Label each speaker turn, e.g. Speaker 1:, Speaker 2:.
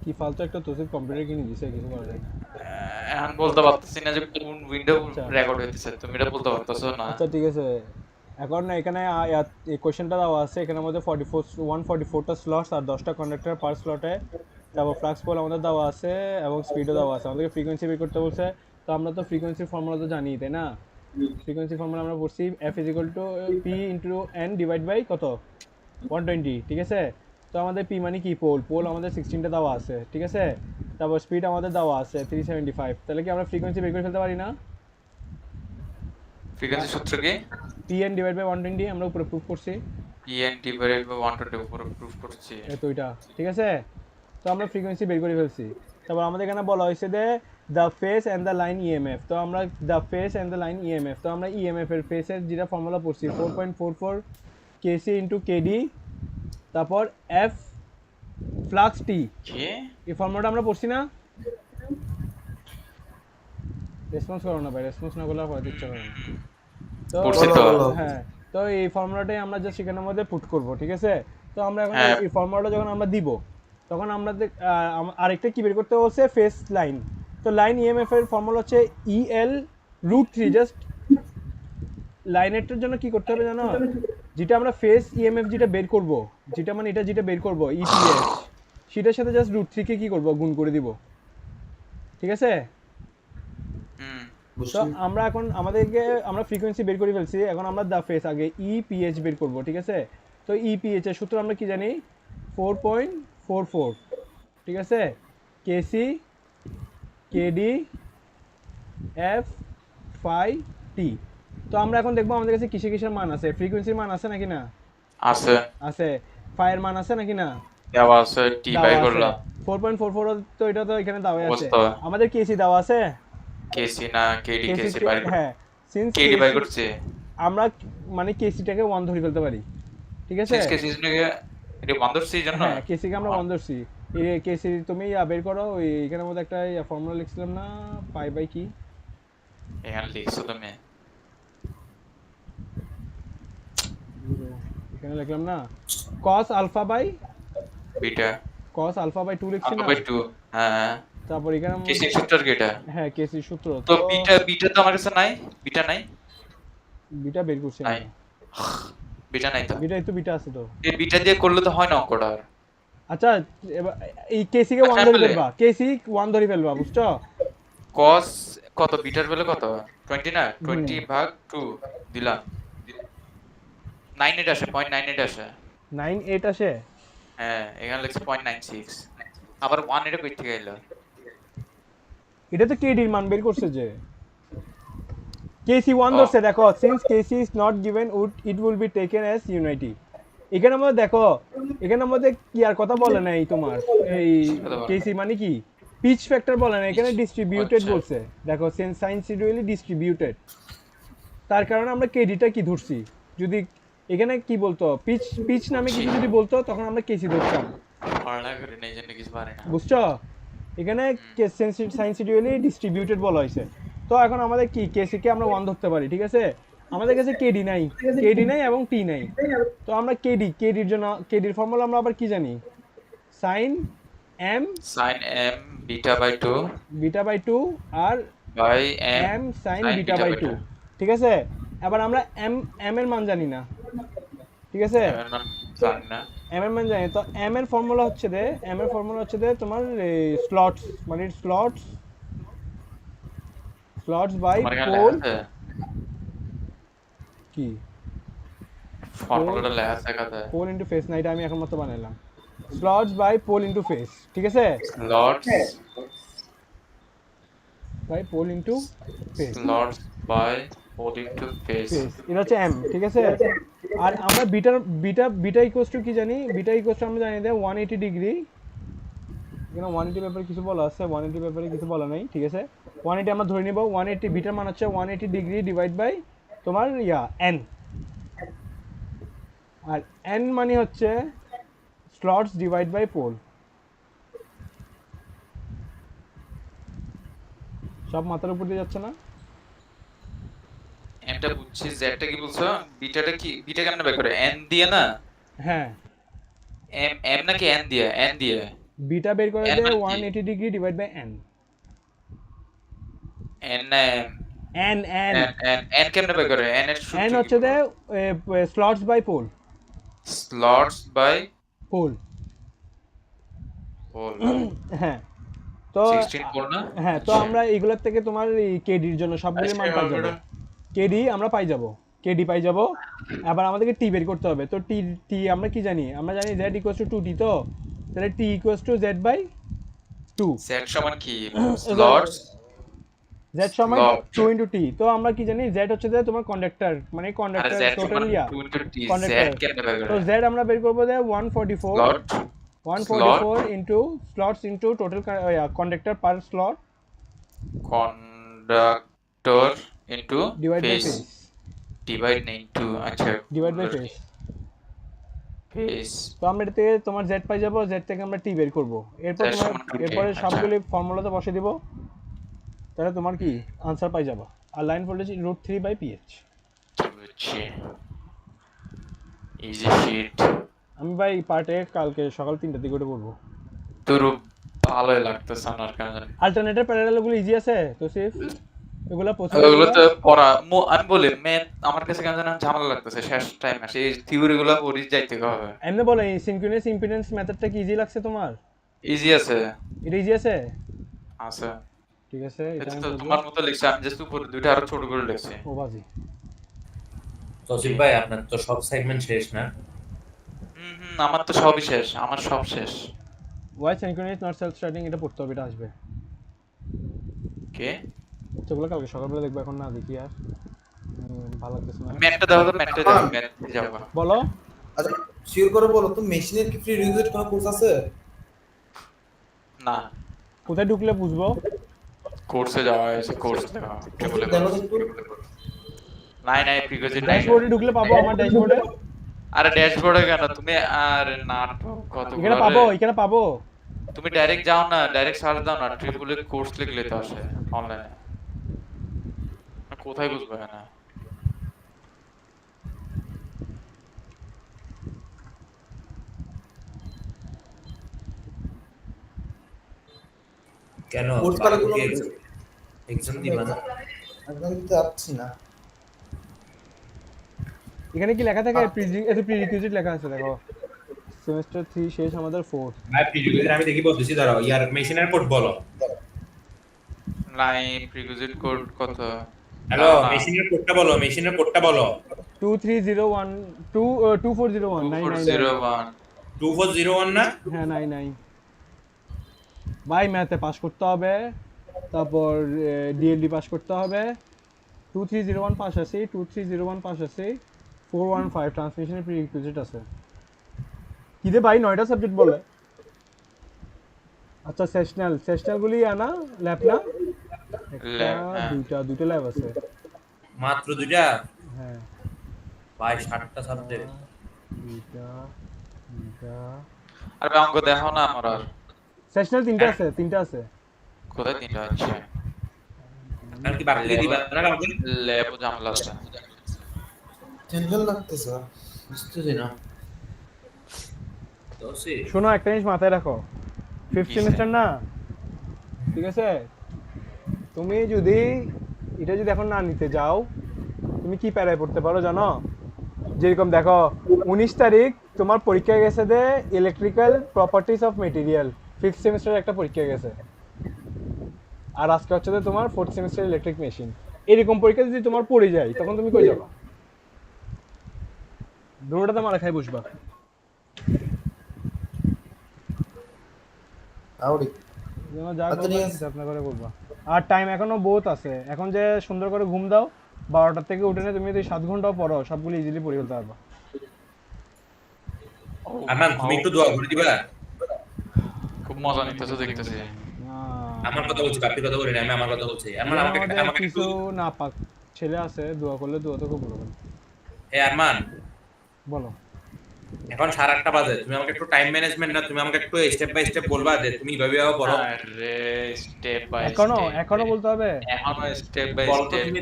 Speaker 1: কি ফালতু একটা তোসিফ কম্পিউটার কিনে দিছে কিছু করে নাই।
Speaker 2: এখন বলতে পারতেছি না যে কোন উইন্ডো
Speaker 1: আচ্ছা
Speaker 2: রেকর্ড হইতেছে, তুমি এটা বলতে পারতেছো না?
Speaker 1: আচ্ছা ঠিক আছে। এখন না এখানে এই কোশ্চেনটা দেওয়া আছে, এখানের মধ্যে 144টা স্লটস আর 10টা কন্ডাক্টর পার স্লটে। তারপর ফ্লাক্স পোল আমাদের দেওয়া আছে এবং স্পিডও দেওয়া আছে, আমাদেরকে ফ্রিকোয়েন্সি বের করতে বলছে। তো আমরা তো ফ্রিকোয়েন্সির ফর্মুলা তো জানি, তাই না? ফ্রিকোয়েন্সি ফর্মুলা আমরা পড়ছি F is equal to P into N divide by কত 120, ঠিক আছে? তো আমাদের পি মানে কি, পোল পোল আমাদের 16টা দেওয়া আছে, ঠিক আছে? তারপর স্পিড আমাদের দেওয়া আছে 375, তাহলে কি আমরা ফ্রিকোয়েন্সি বের করে ফেলতে পারি না?
Speaker 2: ফ্রিকোয়েন্সি সূত্র কি?
Speaker 1: পি এন ডিভাইড বাই 120 আমরা উপরে প্রুফ করছি।
Speaker 2: pn ডিভাইডেড বাই 120 উপরে প্রুফ করছি।
Speaker 1: এই তো ওইটা, ঠিক আছে? তো আমরা ফ্রিকোয়েন্সি বের করে ফেলছি। তারপর আমাদের এখানে বলা হয়েছে যে the face and the line EMF. তো আমরা the face and the line EMF, তো আমরা ইএমএফ এর ফেসের যেটা ফর্মুলা পড়ছি 4.44 কেসি ইন্টু কেডি, তারপর এফ ফ্লাক্স টি,
Speaker 2: কি?
Speaker 1: এই ফর্মুলাটা আমরা পড়ছি না? রেসপন্স করো না ভাই, রেসপন্স না করলে আর পড়াতে ইচ্ছা করে না। তো
Speaker 2: পড়ছি তো।
Speaker 1: হ্যাঁ, তো এই ফর্মুলাটাই আমরা জাস্ট সেখানের মধ্যে পুট করব, ঠিক আছে? তো আমরা এখন
Speaker 2: হ্যাঁ।
Speaker 1: এই ফর্মুলাটা যখন আমরা দিব, তখন আমরা আরেকটা কি বের করতে বলছে, ফেস লাইন। তো লাইন ইএমএফ এর ফর্মুলা হচ্ছে ইএল √3। জাস্ট লাইনেরটার জন্য কি করতে হবে জানো? যেটা আমরা ফেস ইএমএফ যেটা বের করব, যেটা মানে এটা যেটা বের করব ইপিএস, সেটার সাথে জাস্ট √3 কে কি করব, গুণ করে দিব, ঠিক আছে?
Speaker 2: হুম।
Speaker 1: তো আমরা এখন আমরা ফ্রিকোয়েন্সি বের করে ফেলছি, এখন আমরা দা ফেস আগে ইপিএইচ বের করব, ঠিক আছে? তো ইপিএইচ এর সূত্র আমরা কি জানি, 4.44, ঠিক আছে? কেসি কেডি এফ ফাই টি। তো আমরা এখন দেখবো আমাদের কাছে কিসের কিসের মান আছে, ফ্রিকোয়েন্সির মান আছে নাকি না?
Speaker 2: আছে।
Speaker 1: আছে। ফাইয়ের মান আছে নাকি না?
Speaker 2: দেওয়া আছে, টি বাই
Speaker 1: দেওয়া আছে।
Speaker 2: করলাম।
Speaker 1: 4.44, তো এটা তো এখানে দেওয়া আছে।
Speaker 2: অবস্থা।
Speaker 1: আমাদের কেসি দেওয়া আছে।
Speaker 2: কেসি না কেডি,
Speaker 1: কেসি,
Speaker 2: কেসি বাই করছি।
Speaker 1: হ্যাঁ, সিন্স
Speaker 2: কেডি বাই
Speaker 1: কেসি
Speaker 2: করছি।
Speaker 1: আমরা মানে কেসিটাকে 1 ধরে ফেলতে পারি, ঠিক আছে?
Speaker 2: সিন্স কেসি নাকি এটা বন্ধ করছি এই জন্য।
Speaker 1: হ্যাঁ, কেসিকে আমরা 1 ধরছি। এই কেসি তুমি বের করো, ওই এখানের মধ্যে একটা ফর্মুলা লিখছিলাম না, পাই বাই কি,
Speaker 2: এখানে লিখছো তুমি।
Speaker 1: এখানে লিখলাম না, cos আলফা বাই
Speaker 2: বিটা।
Speaker 1: 2 লিখছি
Speaker 2: আলফা
Speaker 1: না?
Speaker 2: বাই 2। হ্যাঁ।
Speaker 1: তারপর এখানে
Speaker 2: কেসি সূত্র কি এটা?
Speaker 1: হ্যাঁ, কেসি সূত্র
Speaker 2: তো
Speaker 1: তো
Speaker 2: বিটা, বিটা তো আমার কাছে নাই। বিটা নাই।
Speaker 1: বিটা বের করছি
Speaker 2: নাই।
Speaker 1: আমরা।
Speaker 2: বিটা নাই তো।
Speaker 1: বিটা আছে তো।
Speaker 2: এই বিটা দিয়ে করলে তো হয় না অঙ্কটা আর।
Speaker 1: আচ্ছা, এবার এই কেসিকে
Speaker 2: আচ্ছা
Speaker 1: 1 ধরে
Speaker 2: আসলে
Speaker 1: ফেলবা, কেসি 1 ধরে ফেলবা, বুঝছো?
Speaker 2: cos কত, বিটার ভ্যালু কত? 20 না?
Speaker 1: হুম,
Speaker 2: 20 ভাগ 2 দিলাম। 98 আসে, 0.98 আসে।
Speaker 1: 9.8 আসে।
Speaker 2: হ্যাঁ, এখানে লিখছে 0.96। আবার 1 এটা কই থেকে এলো?
Speaker 1: এটা তো কেডির মান বের করছে যে কেসি 1
Speaker 2: ও
Speaker 1: ধরছে, দেখো, since KC is not given it will be taken as unity. এখানে আমাদের দেখো, এখানে আমাদের কি আর কথা বলে নাই তোমার, এই
Speaker 2: কত বড়?
Speaker 1: কেসি মানে কি, পিচ ফ্যাক্টর বলে না, এখানে ডিস্ট্রিবিউটেড
Speaker 2: আচ্ছা।
Speaker 1: বলছে। দেখো, সাইনসিডুয়ালি ডিস্ট্রিবিউটেড, তার কারণে আমরা কেডিটা কি ধরছি। যদি এখানে কি বলতো, পিচ পিচ নামে
Speaker 2: বুঝছি।
Speaker 1: কিছু যদি বলতো, তখন আমরা কেসি ধরতাম,
Speaker 2: পড়ালেখা করি না এই জন্য কিছু পারি না।
Speaker 1: বুঝছো? এখানে
Speaker 2: হুম।
Speaker 1: সাইনসিডুয়ালি ডিস্ট্রিবিউটেড বলা হয়েছে। তো এখন আমাদের কি, কেসিকে আমরা 1 ধরতে পারি, ঠিক আছে? আমাদের কাছে কেডি নাই এবং টি নাই। তো আমরা কেডির জন্য কেডির ফর্মুলা আমরা আবার কি জানি, sine M
Speaker 2: sin m beta by 2
Speaker 1: beta by 2 আর
Speaker 2: by m
Speaker 1: M sine
Speaker 2: sin
Speaker 1: beta
Speaker 2: beta
Speaker 1: by
Speaker 2: by
Speaker 1: 2,
Speaker 2: 2।
Speaker 1: ঠিক আছে? এবার আমরা এম এম এর মান জানি না, ঠিক আছে?
Speaker 2: m এর মান জানি না।
Speaker 1: এম এর মান জানি, তো এম এর ফর্মুলা হচ্ছে তোমার স্লটস, মানে স্লটস বাই
Speaker 2: তোমার এখানে লেখা
Speaker 1: পোল,
Speaker 2: আছে,
Speaker 1: কি পোল
Speaker 2: ফর্মুলাটা লেখা আছে এখানে।
Speaker 1: পোল ইনটু ফেস, না এটা আমি এখন মাত্র বানাইলাম। Slots by pole into phase, ঠিক আছে?
Speaker 2: Slots
Speaker 1: by pole into phase,
Speaker 2: slots by holding to phase.
Speaker 1: এটা হচ্ছে এম, ঠিক আছে? আর আমরা বিটা ইকুয়ালস টু কি জানি, বিটা ইকুয়ালস টু আমরা জানি যে 180 ডিগ্রি। এখানে 180 ব্যাপারে কিছু বলা আছে, 180 ব্যাপারে কিছু বলা নাই, ঠিক আছে? 180 আমরা ধরে নিব, 180 বিটার মান হচ্ছে 180 ডিগ্রি ডিভাইড বাই তোমার এন। আর এন মানে হচ্ছে স্লটস ডিভাইড বাই পোল। সব মাথার উপর দিয়ে যাচ্ছে না?
Speaker 2: এমটা বুঝছি, জেডটা কি বলছো? বিটাটা কি, বিটা কেমনে বের করে? n দিয়ে না?
Speaker 1: হ্যাঁ,
Speaker 2: m নাকি n দিয়ে? n দিয়ে।
Speaker 1: বিটা বের করে
Speaker 2: N
Speaker 1: দে
Speaker 2: মানে কি?
Speaker 1: 180 degree divide by n
Speaker 2: n
Speaker 1: n n
Speaker 2: n কেমনে বের করে? n এর
Speaker 1: n
Speaker 2: সূত্র কি
Speaker 1: হচ্ছে দে
Speaker 2: বলো?
Speaker 1: Slots by pole
Speaker 2: slots by
Speaker 1: pole
Speaker 2: whole.
Speaker 1: হ্যাঁ তো
Speaker 2: 16 পোল না?
Speaker 1: হ্যাঁ তো
Speaker 2: আচ্ছা।
Speaker 1: আমরা এইগুলোর থেকে তোমার এই কেডির জন্য সবগুলোর মান পাই যাব কেডি আমরা পাই যাব কেডি পাই যাব আবার আমাদেরকে টি বের করতে হবে তো টি টি আমরা কি জানি আমরা জানি z ইকুয়ালস টু 2t তো তাহলে t equals to z by 2
Speaker 2: z সমান কি? স্লটস
Speaker 1: z সমান
Speaker 2: স্লট
Speaker 1: 2 ইনটু t তো আমরা কি জানি z হচ্ছে যে তোমার কন্ডাক্টর মানে
Speaker 2: আর
Speaker 1: কন্ডাক্টর
Speaker 2: z
Speaker 1: টোটাল
Speaker 2: সমান
Speaker 1: ইয়া
Speaker 2: 2 ইনটু t। z
Speaker 1: কন্ডাক্টর
Speaker 2: কেমনে বের
Speaker 1: তো
Speaker 2: করে?
Speaker 1: z আমরা বের করব যে 144
Speaker 2: slot
Speaker 1: 144 into slots into total conductor per slot
Speaker 2: conductor into
Speaker 1: divide by
Speaker 2: phase
Speaker 1: phase
Speaker 2: divide into আচ্ছা
Speaker 1: divide by phase
Speaker 2: ফেজ
Speaker 1: তো আমরা এর থেকে তোমার z পাই যাব z থেকে আমরা t বের করব এরপর
Speaker 2: Z
Speaker 1: তোমার
Speaker 2: সমান 2T,
Speaker 1: এরপরে
Speaker 2: আচ্ছা।
Speaker 1: সবগুলি ফর্মুলাতে বসে দিব তাহলে তোমার কি आंसर পাই যাব আর লাইন ভোল্টেজ √3/ph
Speaker 2: বুঝছি ইজি শিট।
Speaker 1: আমি ভাই পার্টে কালকে সকাল 3টার দিকে উঠে পড়বো
Speaker 2: তোর ভালোই লাগতেছে আমার কেন জানি।
Speaker 1: অল্টারনেটর প্যারালাল গুলো ইজি আছে তো সিফ এগুলা
Speaker 2: ওগুলো তো
Speaker 1: প্রসিডিউর
Speaker 2: পড়া আমি বলি ম্যাথ আমার কাছে কেন জানি ঝামেলা লাগতেছে শেষ টাইম আসে এই থিওরি গুলো পড়ি যাইতে হবে।
Speaker 1: এমনি বলো এই সিনক্রোনাস ইম্পিডেন্স মেথডটা কি ইজি লাগছে তোমার
Speaker 2: ইজি আছে
Speaker 1: এটা ইজি আছে
Speaker 2: আছে
Speaker 1: ঠিক আছে এটা
Speaker 2: এটা
Speaker 1: আমি
Speaker 2: তো
Speaker 1: করবো
Speaker 2: তোমার মতো লিখছি আমি জাস্ট উপরে দুইটা আরো ছোট করে লিখছি।
Speaker 1: ও বাজি
Speaker 3: তসিফ ভাই আপনার তো সব সেগমেন্ট শেষ না?
Speaker 2: আমার তো সবই শেষ আমার সব শেষ।
Speaker 1: Why synchronous not self starting এটা পড়তে হবে এটা আসবে
Speaker 2: কে
Speaker 1: সেগুলো কালকে সকালবেলা দেখবো এখন না দেখি আর ভালো লাগতেছে না
Speaker 2: ম্যাথটা দাও তো ম্যাথটা দাও ম্যাথ যাবো
Speaker 1: বলো
Speaker 4: আচ্ছা শিওর করে বলো তো মেশিনের কি ফ্রি রিভিউজ কোনো কোর্স আছে?
Speaker 2: না
Speaker 1: কোথায় ঢুকলে বুঝবো
Speaker 2: কোর্সে যাওয়া হয়েছে কোর্স দেওয়া ট্রিপল
Speaker 4: দেখো তো একটু।
Speaker 2: নাই নাই প্রিকোজিট নাই।
Speaker 1: ড্যাশবোর্ডে ঢুকলে পাবো আমার ড্যাশবোর্ডে
Speaker 2: আরে ড্যাশবোর্ডে কেন তুমি আর নাটক কত
Speaker 1: এখানে পাবো এখানে পাবো
Speaker 2: তুমি ডাইরেক্ট যাও না ডাইরেক্ট সার্চ দাও না ট্রিপল কোর্স লিখলে তো আসে অনলাইনে। কোথায় বুঝবো না
Speaker 3: কেন
Speaker 4: কোর্স কারিকুলাম
Speaker 3: এক্সাম দিবা না?
Speaker 4: একদম দিতে যাচ্ছি না।
Speaker 1: এখানে কি লেখা থাকে এটা প্রিরিকুইজিট লেখা আছে দেখো সেমিস্টার 3 শেষ আমাদের 4
Speaker 3: ভাই প্রিভিউয়ার আমি দেখি বলতেছি দাঁড়াও ইয়ার মেশিনের কোড বলো।
Speaker 2: নাই প্রিকোজিট কোড কত
Speaker 3: হ্যালো মেশিনের কোডটা বলো মেশিনের কোডটা বলো।
Speaker 1: 2301 2401
Speaker 2: 2401
Speaker 3: 2401 না?
Speaker 1: হ্যাঁ নাই নাই ভাই ম্যাথে পাস করতে হবে তারপর ডিএলডি পাস করতে হবে 2301 পাস আছে 2301 পাস আছে 415 ট্রান্সমিশনের প্রিরিকুইজিট আছে কি রে ভাই 9টা সাবজেক্ট বলে আচ্ছা সেশনাল গুলি আনা ল্যাব না দুইটা ল্যাব আছে
Speaker 3: মাত্র দুইটা?
Speaker 1: হ্যাঁ
Speaker 3: ভাই 60টা সাবজেক্ট।
Speaker 1: দুইটা
Speaker 2: আর অঙ্ক দেখো না আমার আর
Speaker 1: সেশনাল তিনটা আছে
Speaker 2: কোথায় তিনটা আছে
Speaker 3: আর কি বাকি দিবা না কালকে?
Speaker 2: ল্যাব ঝামেলা আছে
Speaker 4: টেনশন লাগতেছে বুঝতেছি না।
Speaker 3: তসিফ
Speaker 1: শোনো একটা জিনিস মাথায় রাখো ফিফথ
Speaker 2: কি
Speaker 1: সেমিস্টার না ঠিক আছে তুমি যদি এটা যদি এখন না নিতে যাও তুমি কি প্যারায় পড়তে পারো জানো যেরকম দেখো 19 তারিখ তোমার পরীক্ষা গেছে the electrical properties of material fifth সেমিস্টারের একটা পরীক্ষা গেছে আর আজকে হচ্ছে যে তোমার ফোর্থ সেমিস্টার ইলেকট্রিক মেশিন এরকম পরীক্ষা যদি তোমার পড়ে যায় তখন তুমি কই যাবা দৌড়াতে মারা খাই বসবা
Speaker 4: আউরি
Speaker 1: যা
Speaker 4: আচ্ছা, ঠিক আছে।
Speaker 1: যত্ন করে করবা আর টাইম এখনো বহুত আছে এখন যে সুন্দর করে ঘুম দাও 12টার থেকে উঠে না তুমি যদি 7 ঘন্টাও পড়ো সবগুলো ইজিলি পড়ে ফেলতে পারবা
Speaker 3: আমান তুমি একটু দোয়া করে দিবা?
Speaker 2: খুব মজা নিতেছো দেখতেছি
Speaker 3: আমার কথা বলছি বাপির কথা বলি না আমি আমার কথা বলছি। আরমান আমাকে
Speaker 1: আমাদের
Speaker 3: আমাকে
Speaker 1: কিছু
Speaker 3: একটু
Speaker 1: না পাক ছেলে আছে দোয়া করলে দোয়া তো খুব ভালো হবে।
Speaker 3: আরমান
Speaker 1: বলো
Speaker 3: এখন 8:30 বাজে তুমি আমাকে একটু টাইম ম্যানেজমেন্ট না তুমি আমাকে একটু স্টেপ বাই স্টেপ বলবা যে তুমি এইভাবে পড়ো।
Speaker 2: আরে স্টেপ বাই
Speaker 1: এখনো বলতে হবে
Speaker 2: এখনো স্টেপ বাই
Speaker 3: বলো তো
Speaker 2: স্টেপ
Speaker 3: তুমি